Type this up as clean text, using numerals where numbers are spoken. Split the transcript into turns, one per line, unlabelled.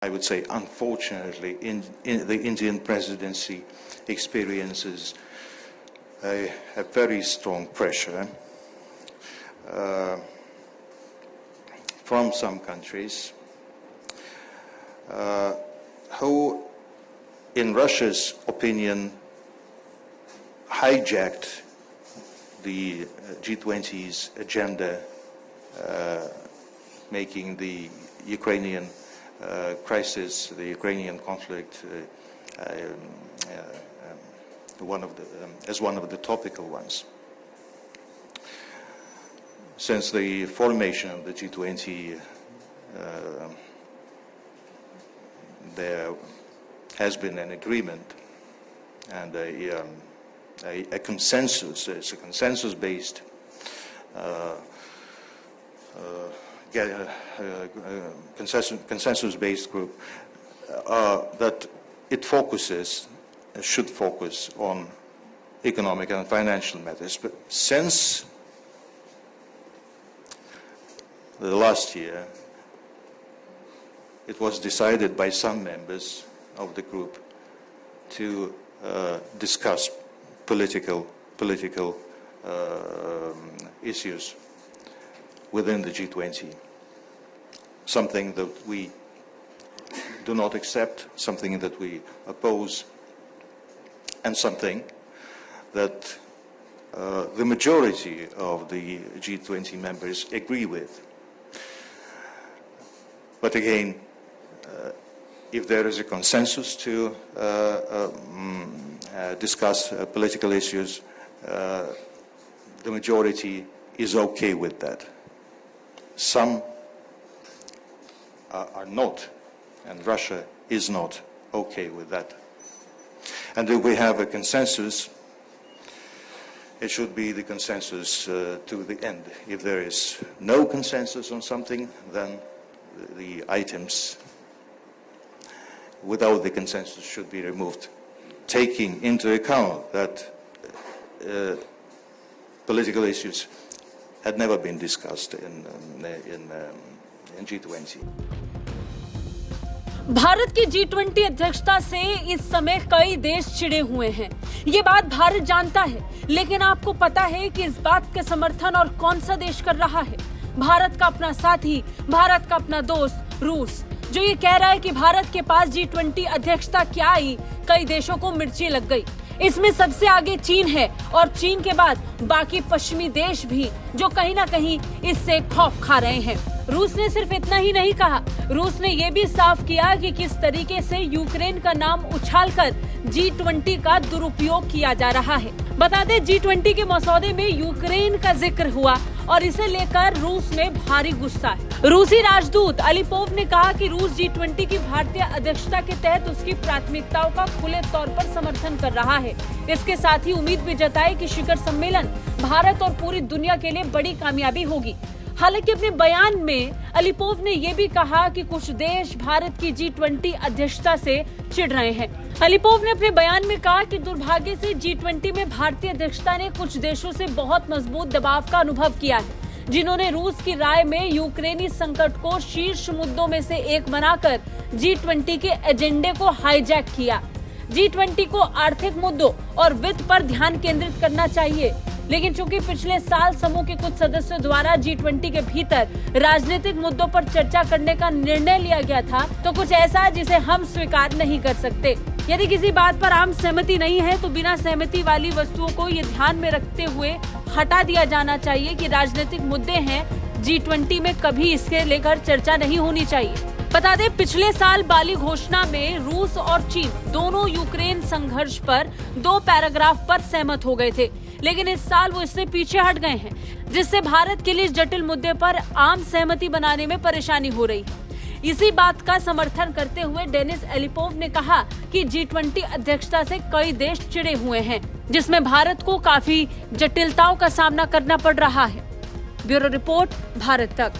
I would say, unfortunately, the Indian presidency experiences a very strong pressure from some countries who, in Russia's opinion, hijacked the G20's agenda, making the Ukrainian crisis, the Ukrainian conflict, as one of the topical ones. Since the formation of the G20, there has been an agreement and a consensus. It's a consensus-based consensus-based group that it should focus on economic and financial matters. But since the last year, it was decided by some members of the group to discuss political issues within the G20, something that we do not accept, something that we oppose, and something that the majority of the G20 members agree with. But again, if there is a consensus to discuss political issues, the majority is okay with that. Some are not, and Russia is not okay with that. And if we have a consensus, it should be the consensus to the end. If there is no consensus on something, then the items without the consensus should be removed, taking into account that political issues had never been discussed in G20.
Bharat की G20 अध्यक्षता से इस समय कई देश चिढ़े हुए हैं। ये बात भारत जानता है, लेकिन आपको पता है कि इस बात का समर्थन और कौन सा देश कर रहा है? भारत का अपना साथी, भारत का अपना दोस्त रूस, जो ये कह रहा है कि भारत के पास G20 अध्यक्षता क्या आई, कई देशों को मिर्ची लग गई। इसमें सबसे आगे चीन है और चीन के बाद बाकी पश्चिमी देश भी, जो कहीं ना कहीं इससे खौफ खा रहे हैं। रूस ने सिर्फ इतना ही नहीं कहा, रूस ने यह भी साफ किया कि किस तरीके से यूक्रेन का नाम उछालकर G20 का दुरुपयोग किया जा रहा है। बता दें, G20 के मसौदे में यूक्रेन का जिक्र हुआ और इसे लेकर रूस में भारी गुस्सा है। रूसी राजदूत अलीपोव ने कहा कि रूस G20 की भारतीय अध्यक्षता के तहत उसकी प्राथमिकताओं का खुले तौर पर समर्थन कर रहा है। इसके साथ ही उम्मीद भी जताई कि शिखर सम्मेलन भारत और पूरी दुनिया के लिए बड़ी कामयाबी होगी। हालांकि अपने बयान में अलीपोव ने यह भी कहा कि कुछ देश भारत की G20 अध्यक्षता से चिढ़ रहे हैं। अलीपोव ने अपने बयान में कहा कि दुर्भाग्य से G20 में भारतीय अध्यक्षता ने कुछ देशों से बहुत मजबूत दबाव का अनुभव किया है, जिन्होंने रूस की राय में यूक्रेनी संकट को शीर्ष मुद्दों में से एक बनाकर G20 के एजेंडे को हाईजैक किया। G20 को आर्थिक मुद्दों और वित्त पर ध्यान केंद्रित करना चाहिए, लेकिन चूंकि पिछले साल समूह के कुछ सदस्यों द्वारा G20 के भीतर राजनीतिक मुद्दों पर चर्चा करने का निर्णय लिया गया था, तो कुछ ऐसा जिसे हम स्वीकार नहीं कर सकते। यदि किसी बात पर आम सहमति नहीं है तो बिना सहमति वाली वस्तुओं को ये ध्यान में रखते हुए हटा दिया जाना चाहिए कि राजनीतिक मुद्दे हैं, G20 में कभी इसके लेकर चर्चा नहीं होनी चाहिए। बता दें, पिछले साल बाली घोषणा में रूस और चीन दोनों यूक्रेन संघर्ष पर 2 पैराग्राफ पर सहमत हो गए थे, लेकिन इस साल वो इससे पीछे हट गए हैं, जिससे भारत के लिए इस जटिल मुद्दे पर आम सहमति बनाने में परेशानी हो रही है। इसी बात का समर्थन करते हुए डेनिस एलिपोव ने कहा कि G20 अध्यक्षता से कई देश चिढ़े हुए हैं, जिसमें भारत को काफी जटिलताओं का सामना करना पड़ रहा है। ब्यूरो रिपोर्ट, भारत तक।